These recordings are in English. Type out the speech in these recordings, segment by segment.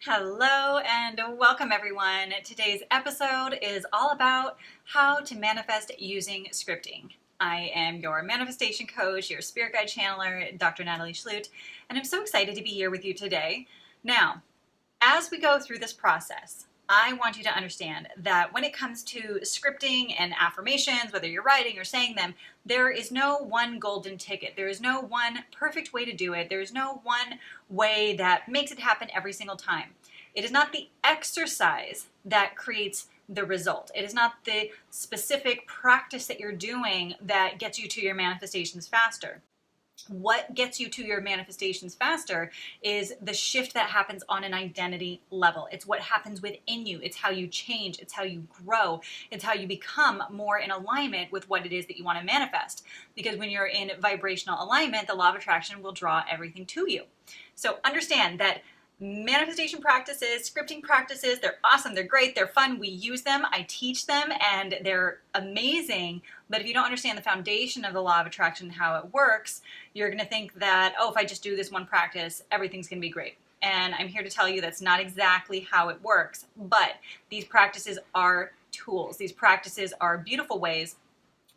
Hello and welcome everyone. Today's episode is all about how to manifest using scripting. I am your manifestation coach, your spirit guide channeler, Dr. Natalie Schlute, and I'm so excited to be here with you today. Now, as we go through this process, I want you to understand that when it comes to scripting and affirmations, whether you're writing or saying them, there is no one golden ticket. There is no one perfect way to do it. There is no one way that makes it happen every single time. It is not the exercise that creates the result. It is not the specific practice that you're doing that gets you to your manifestations faster. What gets you to your manifestations faster is the shift that happens on an identity level. It's what happens within you. It's how you change. It's how you grow. It's how you become more in alignment with what it is that you want to manifest. Because when you're in vibrational alignment, the law of attraction will draw everything to you. So understand that manifestation practices, scripting practices, they're awesome, they're great, they're fun, we use them, I teach them, and they're amazing. But if you don't understand the foundation of the law of attraction and how it works, you're going to think that, oh, if I just do this one practice, everything's going to be great. And I'm here to tell you that's not exactly how it works. But these practices are tools. These practices are beautiful ways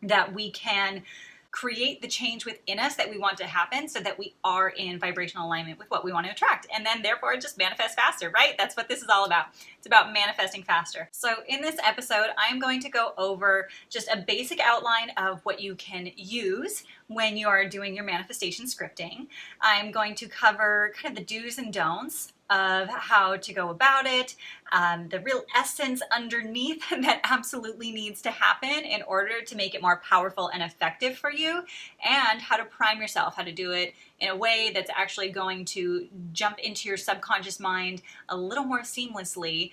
that we can create the change within us that we want to happen so that we are in vibrational alignment with what we want to attract. And then therefore just manifest faster, right? That's what this is all about. It's about manifesting faster. So in this episode, I'm going to go over just a basic outline of what you can use when you are doing your manifestation scripting. I'm going to cover kind of the do's and don'ts of how to go about it, the real essence underneath that absolutely needs to happen in order to make it more powerful and effective for you, and how to prime yourself, how to do it in a way that's actually going to jump into your subconscious mind a little more seamlessly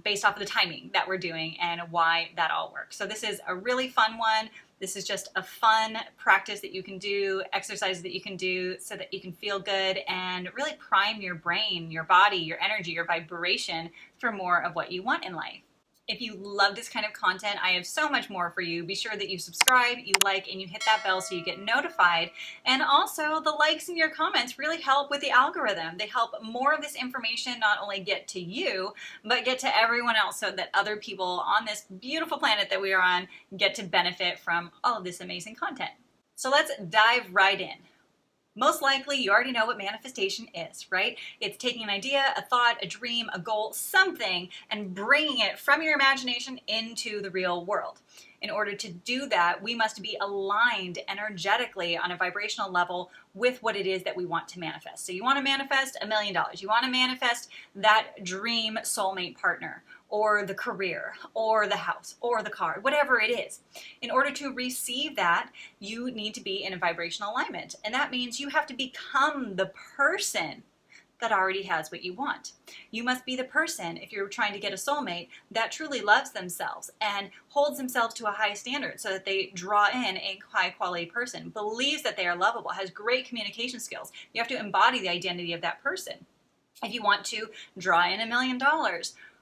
based off of the timing that we're doing and why that all works. So this is a really fun one. This is just a fun practice that you can do, exercises that you can do so that you can feel good and really prime your brain, your body, your energy, your vibration for more of what you want in life. If you love this kind of content, I have so much more for you. Be sure that you subscribe, you like, and you hit that bell so you get notified. And also, the likes and your comments really help with the algorithm. They help more of this information not only get to you, but get to everyone else so that other people on this beautiful planet that we are on get to benefit from all of this amazing content. So let's dive right in. Most likely, you already know what manifestation is, right? It's taking an idea, a thought, a dream, a goal, something, and bringing it from your imagination into the real world. In order to do that, we must be aligned energetically on a vibrational level with what it is that we want to manifest. So you want to manifest $1 million. You want to manifest that dream soulmate partner, or the career, or the house, or the car, whatever it is. In order to receive that, you need to be in a vibrational alignment. And that means you have to become the person that already has what you want. You must be the person, if you're trying to get a soulmate, that truly loves themselves and holds themselves to a high standard so that they draw in a high quality person, believes that they are lovable, has great communication skills. You have to embody the identity of that person. If you want to draw in $1 million,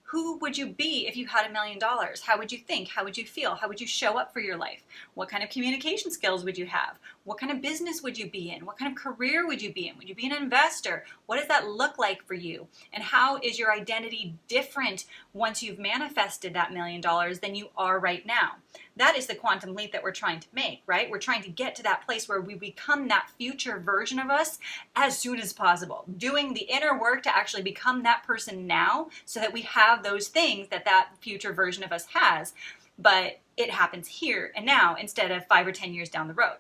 who would you be if you had $1 million? How would you think? How would you feel? How would you show up for your life? What kind of communication skills would you have? What kind of business would you be in? What kind of career would you be in? Would you be an investor? What does that look like for you? And how is your identity different once you've manifested that $1 million than you are right now? That is the quantum leap that we're trying to make, right? We're trying to get to that place where we become that future version of us as soon as possible, doing the inner work to actually become that person now so that we have those things that that future version of us has, but it happens here and now instead of 5 or 10 years down the road.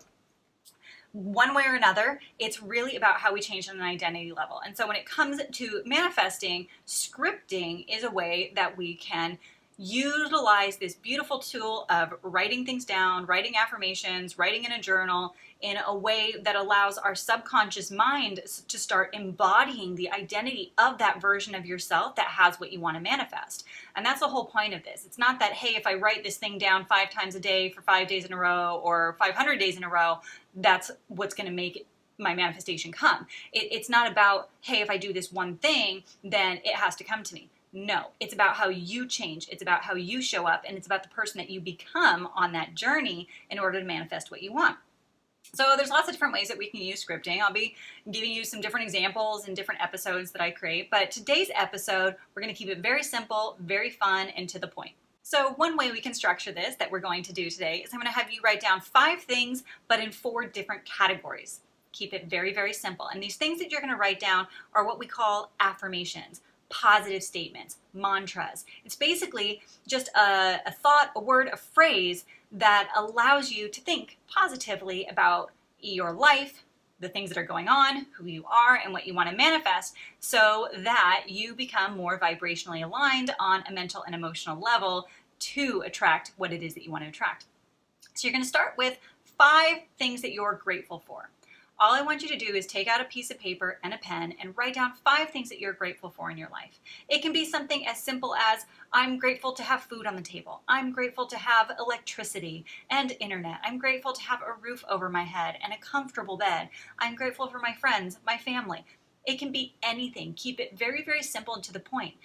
One way or another, it's really about how we change on an identity level. And so when it comes to manifesting, scripting is a way that we can utilize this beautiful tool of writing things down, writing affirmations, writing in a journal in a way that allows our subconscious mind to start embodying the identity of that version of yourself that has what you want to manifest. And that's the whole point of this. It's not that, hey, if I write this thing down 5 times a day for 5 days in a row or 500 days in a row, that's what's going to make my manifestation come. It's not about, hey, if I do this one thing, then it has to come to me. No, it's about how you change. It's about how you show up, and it's about the person that you become on that journey in order to manifest what you want. So there's lots of different ways that we can use scripting. I'll be giving you some different examples in different episodes that I create, but today's episode, we're going to keep it very simple, very fun, and to the point. So one way we can structure this that we're going to do today is I'm going to have you write down 5 things, but in 4 different categories. Keep it very, very simple. And these things that you're going to write down are what we call affirmations, positive statements, mantras. It's basically just a thought, a word, a phrase that allows you to think positively about your life, the things that are going on, who you are, and what you want to manifest, so that you become more vibrationally aligned on a mental and emotional level to attract what it is that you want to attract. So you're going to start with 5 things that you're grateful for. All I want you to do is take out a piece of paper and a pen and write down 5 things that you're grateful for in your life. It can be something as simple as, I'm grateful to have food on the table. I'm grateful to have electricity and internet. I'm grateful to have a roof over my head and a comfortable bed. I'm grateful for my friends, my family. It can be anything. Keep it very, very simple and to the point.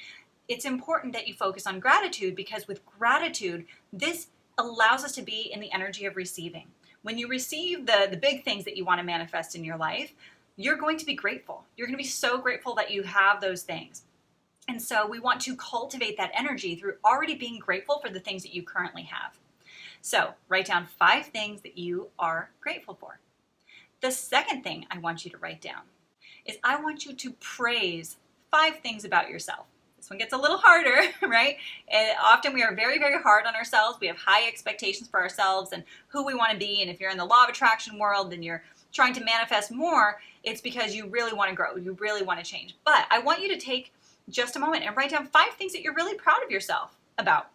It's important that you focus on gratitude, because with gratitude, this allows us to be in the energy of receiving. When you receive the big things that you want to manifest in your life, you're going to be grateful. You're going to be so grateful that you have those things. And so we want to cultivate that energy through already being grateful for the things that you currently have. So write down 5 things that you are grateful for. The second thing I want you to write down is I want you to praise 5 things about yourself. This one gets a little harder, right? Often we are very, very hard on ourselves. We have high expectations for ourselves and who we want to be. And if you're in the law of attraction world and you're trying to manifest more, it's because you really want to grow. You really want to change. But I want you to take just a moment and write down 5 things that you're really proud of yourself about.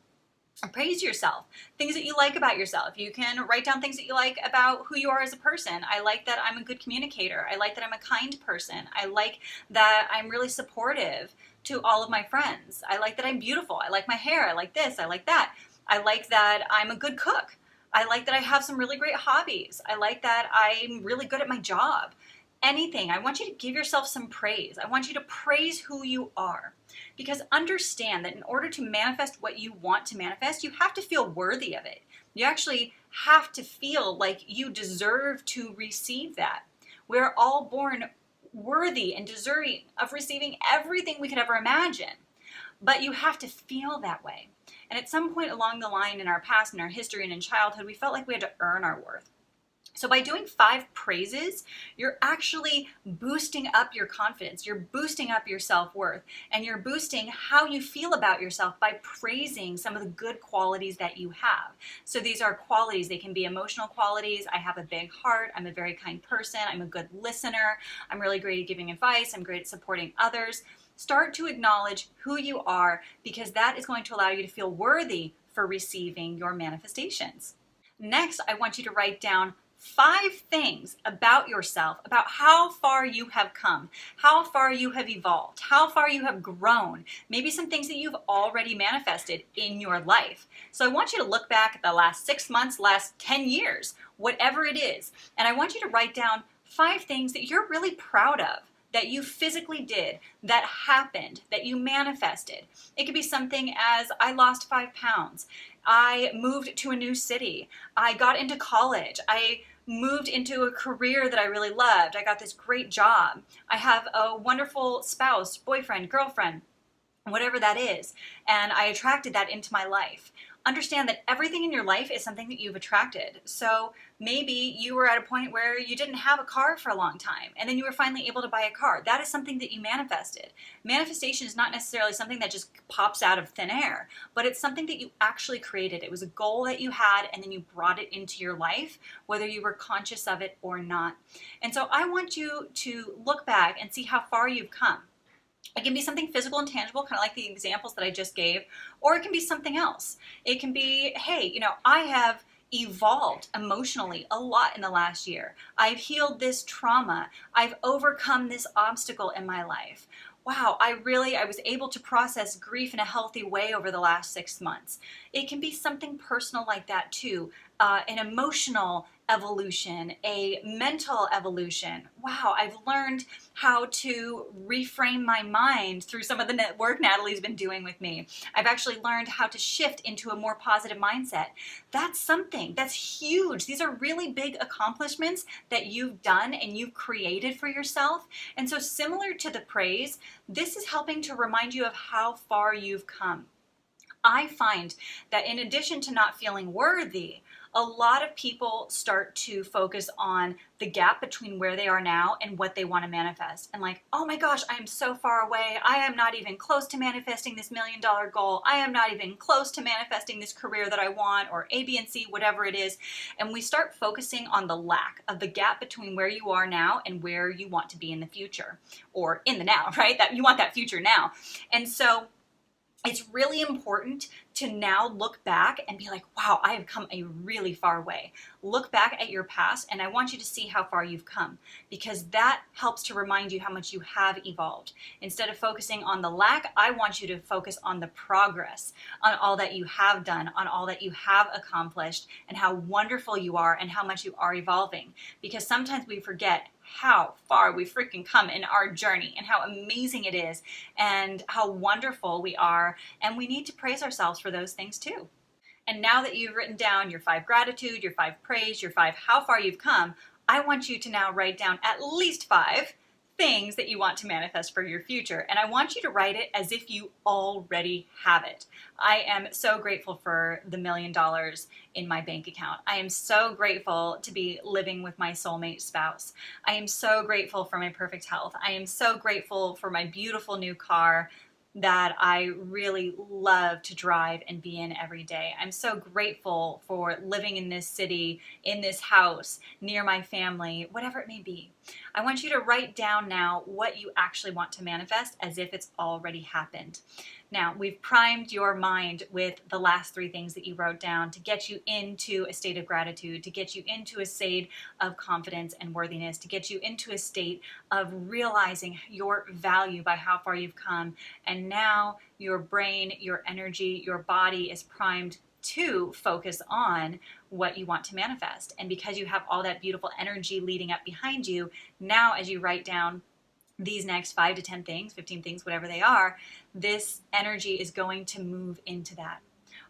Praise yourself. Things that you like about yourself. You can write down things that you like about who you are as a person. I like that I'm a good communicator. I like that I'm a kind person. I like that I'm really supportive to all of my friends. I like that I'm beautiful. I like my hair. I like this. I like that. I like that I'm a good cook. I like that I have some really great hobbies. I like that I'm really good at my job. Anything. I want you to give yourself some praise. I want you to praise who you are. Because understand that in order to manifest what you want to manifest, you have to feel worthy of it. You actually have to feel like you deserve to receive that. We're all born worthy and deserving of receiving everything we could ever imagine. But you have to feel that way. And at some point along the line in our past, in our history, and in childhood, we felt like we had to earn our worth. So by doing 5 praises, you're actually boosting up your confidence. You're boosting up your self-worth, and you're boosting how you feel about yourself by praising some of the good qualities that you have. So these are qualities. They can be emotional qualities. I have a big heart. I'm a very kind person. I'm a good listener. I'm really great at giving advice. I'm great at supporting others. Start to acknowledge who you are, because that is going to allow you to feel worthy for receiving your manifestations. Next, I want you to write down 5 things about yourself, about how far you have come, how far you have evolved, how far you have grown, maybe some things that you've already manifested in your life. So I want you to look back at the last 6 months, last 10 years, whatever it is, and I want you to write down 5 things that you're really proud of, that you physically did, that happened, that you manifested. It could be something as, I lost 5 pounds, I moved to a new city, I got into college, I moved into a career that I really loved, I got this great job, I have a wonderful spouse, boyfriend, girlfriend, whatever that is, and I attracted that into my life. Understand that everything in your life is something that you've attracted. So maybe you were at a point where you didn't have a car for a long time, and then you were finally able to buy a car. That is something that you manifested. Manifestation is not necessarily something that just pops out of thin air, but it's something that you actually created. It was a goal that you had, and then you brought it into your life, whether you were conscious of it or not. And so I want you to look back and see how far you've come. It can be something physical and tangible, kind of like the examples that I just gave, or it can be something else. It can be, hey, I have evolved emotionally a lot in the last year. I've healed this trauma. I've overcome this obstacle in my life. Wow, I was able to process grief in a healthy way over the last 6 months. It can be something personal like that too. an emotional evolution, a mental evolution. Wow, I've learned how to reframe my mind through some of the work Natalie's been doing with me. I've actually learned how to shift into a more positive mindset. That's something that's huge. These are really big accomplishments that you've done and you've created for yourself. And so, similar to the praise, this is helping to remind you of how far you've come. I find that in addition to not feeling worthy, a lot of people start to focus on the gap between where they are now and what they want to manifest. And like, oh my gosh, I am so far away. I am not even close to manifesting this $1 million goal. I am not even close to manifesting this career that I want, or A, B, and C, whatever it is. And we start focusing on the lack of the gap between where you are now and where you want to be in the future, or in the now, right? That you want that future now. And so it's really important to now look back and be like, wow, I have come a really far way. Look back at your past, and I want you to see how far you've come, because that helps to remind you how much you have evolved. Instead of focusing on the lack, I want you to focus on the progress, on all that you have done, on all that you have accomplished, and how wonderful you are and how much you are evolving. Because sometimes we forget how far we freaking come in our journey and how amazing it is and how wonderful we are. And we need to praise ourselves for those things too. And now that you've written down your 5 gratitude, your 5 praise, your 5 how far you've come, I want you to now write down at least 5 things that you want to manifest for your future. And I want you to write it as if you already have it. I am so grateful for the $1 million in my bank account. I am so grateful to be living with my soulmate spouse. I am so grateful for my perfect health. I am so grateful for my beautiful new car that I really love to drive and be in every day. I'm so grateful for living in this city, in this house, near my family, whatever it may be. I want you to write down now what you actually want to manifest as if it's already happened. Now, we've primed your mind with the last 3 things that you wrote down to get you into a state of gratitude, to get you into a state of confidence and worthiness, to get you into a state of realizing your value by how far you've come. And now your brain, your energy, your body is primed to focus on what you want to manifest. And because you have all that beautiful energy leading up behind you, now as you write down these next 5 to 10 things, 15 things, whatever they are, this energy is going to move into that.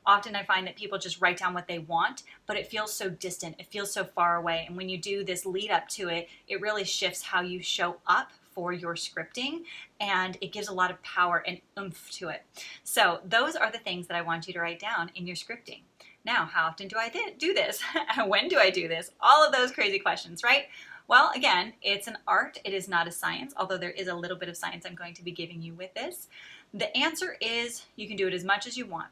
Often I find that people just write down what they want, but it feels so distant. It feels so far away. And when you do this lead up to it, it really shifts how you show up for your scripting, and it gives a lot of power and oomph to it. So those are the things that I want you to write down in your scripting. Now, how often do I do this? When do I do this? All of those crazy questions, right? Well, again, it's an art. It is not a science, although there is a little bit of science I'm going to be giving you with this. The answer is you can do it as much as you want.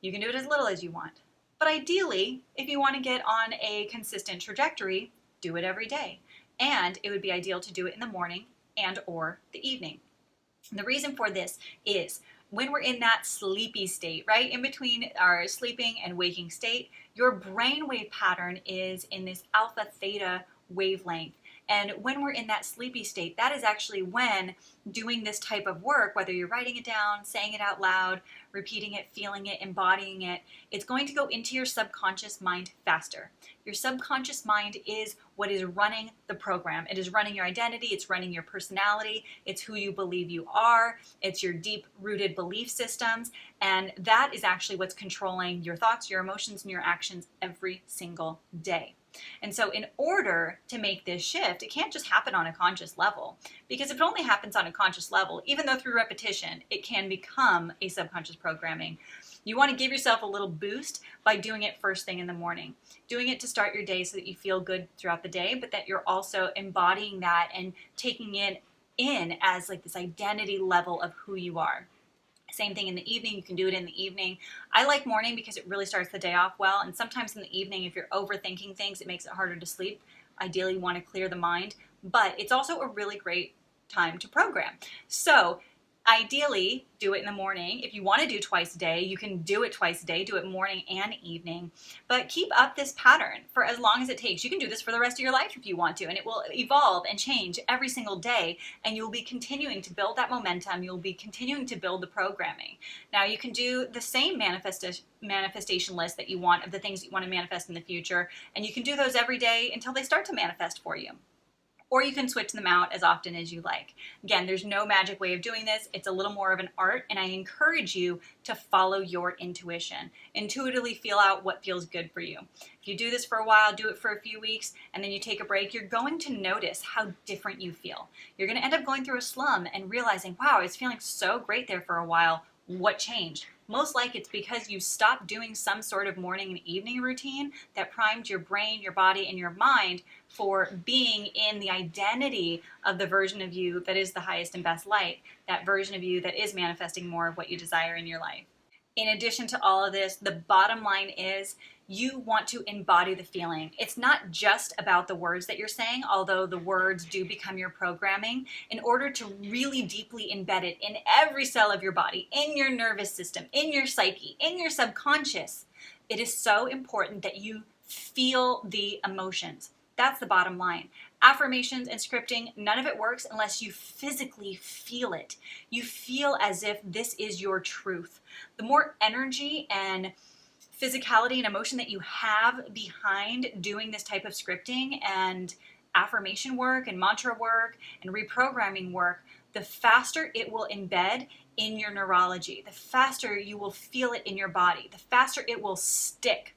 You can do it as little as you want. But ideally, if you want to get on a consistent trajectory, do it every day. And it would be ideal to do it in the morning and or the evening. And the reason for this is when we're in that sleepy state, right, in between our sleeping and waking state, your brainwave pattern is in this alpha theta wavelength. And when we're in that sleepy state, that is actually when doing this type of work, whether you're writing it down, saying it out loud, repeating it, feeling it, embodying it, it's going to go into your subconscious mind faster. Your subconscious mind is what is running the program. It is running your identity. It's running your personality. It's who you believe you are. It's your deep-rooted belief systems. And that is actually what's controlling your thoughts, your emotions, and your actions every single day. And so in order to make this shift, it can't just happen on a conscious level, because if it only happens on a conscious level, even though through repetition, it can become a subconscious programming. You want to give yourself a little boost by doing it first thing in the morning, doing it to start your day so that you feel good throughout the day, but that you're also embodying that and taking it in as like this identity level of who you are. Same thing in the evening. You can do it in the evening. I like morning because it really starts the day off well. And sometimes in the evening, if you're overthinking things, it makes it harder to sleep. Ideally, you want to clear the mind. But it's also a really great time to program. So Ideally, do it in the morning. If you want to do twice a day, you can do it twice a day, do it morning and evening, but keep up this pattern for as long as it takes. You can do this for the rest of your life if you want to, and it will evolve and change every single day, and you'll be continuing to build that momentum. You'll be continuing to build the programming. Now, you can do the same manifestation list that you want of the things that you want to manifest in the future, and you can do those every day until they start to manifest for you. Or you can switch them out as often as you like. Again, there's no magic way of doing this. It's a little more of an art, and I encourage you to follow your intuition. Intuitively feel out what feels good for you. If you do this for a while, do it for a few weeks, and then you take a break, you're going to notice how different you feel. You're going to end up going through a slum and realizing, wow, I was feeling so great there for a while. What changed? Most likely it's because you stopped doing some sort of morning and evening routine that primed your brain, your body, and your mind for being in the identity of the version of you that is the highest and best light, that version of you that is manifesting more of what you desire in your life. In addition to all of this, the bottom line is you want to embody the feeling. It's not just about the words that you're saying, although the words do become your programming. In order to really deeply embed it in every cell of your body, in your nervous system, in your psyche, in your subconscious, it is so important that you feel the emotions. That's the bottom line. Affirmations and scripting, none of it works unless you physically feel it. You feel as if this is your truth. The more energy and physicality and emotion that you have behind doing this type of scripting and affirmation work and mantra work and reprogramming work, the faster it will embed in your neurology, the faster you will feel it in your body, the faster it will stick,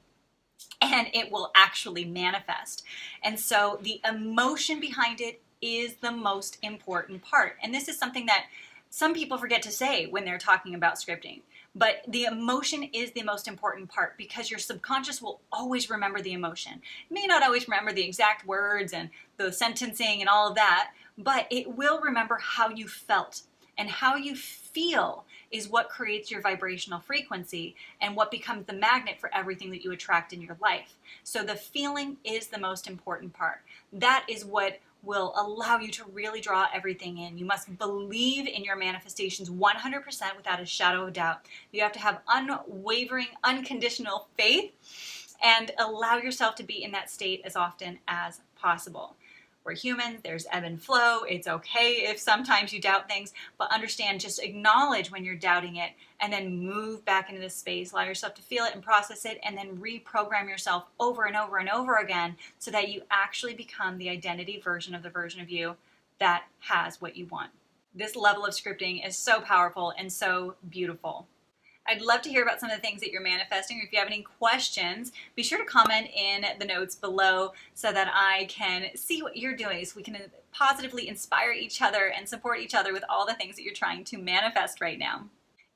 and it will actually manifest. And so the emotion behind it is the most important part. And this is something that some people forget to say when they're talking about scripting. But the emotion is the most important part because your subconscious will always remember the emotion. It may not always remember the exact words and the sentencing and all of that, but it will remember how you felt. And how you feel is what creates your vibrational frequency and what becomes the magnet for everything that you attract in your life. So the feeling is the most important part. That is what will allow you to really draw everything in. You must believe in your manifestations 100% without a shadow of doubt. You have to have unwavering, unconditional faith and allow yourself to be in that state as often as possible. We're humans, there's ebb and flow. It's okay if sometimes you doubt things, but understand, just acknowledge when you're doubting it and then move back into this space. Allow yourself to feel it and process it and then reprogram yourself over and over and over again so that you actually become the identity version of the version of you that has what you want. This level of scripting is so powerful and so beautiful. I'd love to hear about some of the things that you're manifesting, or if you have any questions, be sure to comment in the notes below so that I can see what you're doing, so we can positively inspire each other and support each other with all the things that you're trying to manifest right now.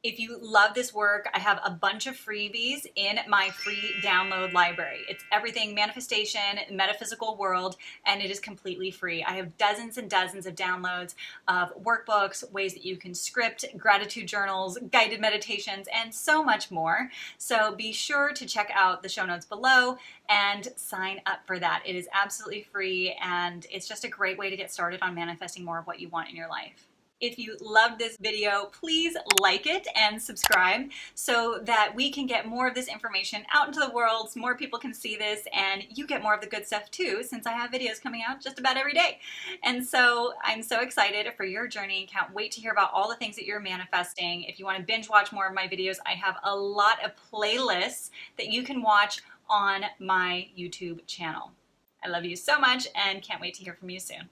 If you love this work, I have a bunch of freebies in my free download library. It's everything manifestation, metaphysical world, and it is completely free. I have dozens and dozens of downloads of workbooks, ways that you can script, gratitude journals, guided meditations, and so much more. So be sure to check out the show notes below and sign up for that. It is absolutely free, and it's just a great way to get started on manifesting more of what you want in your life. If you loved this video, please like it and subscribe so that we can get more of this information out into the world, so more people can see this, and you get more of the good stuff too, since I have videos coming out just about every day. And so I'm so excited for your journey. Can't wait to hear about all the things that you're manifesting. If you want to binge watch more of my videos, I have a lot of playlists that you can watch on my YouTube channel. I love you so much and can't wait to hear from you soon.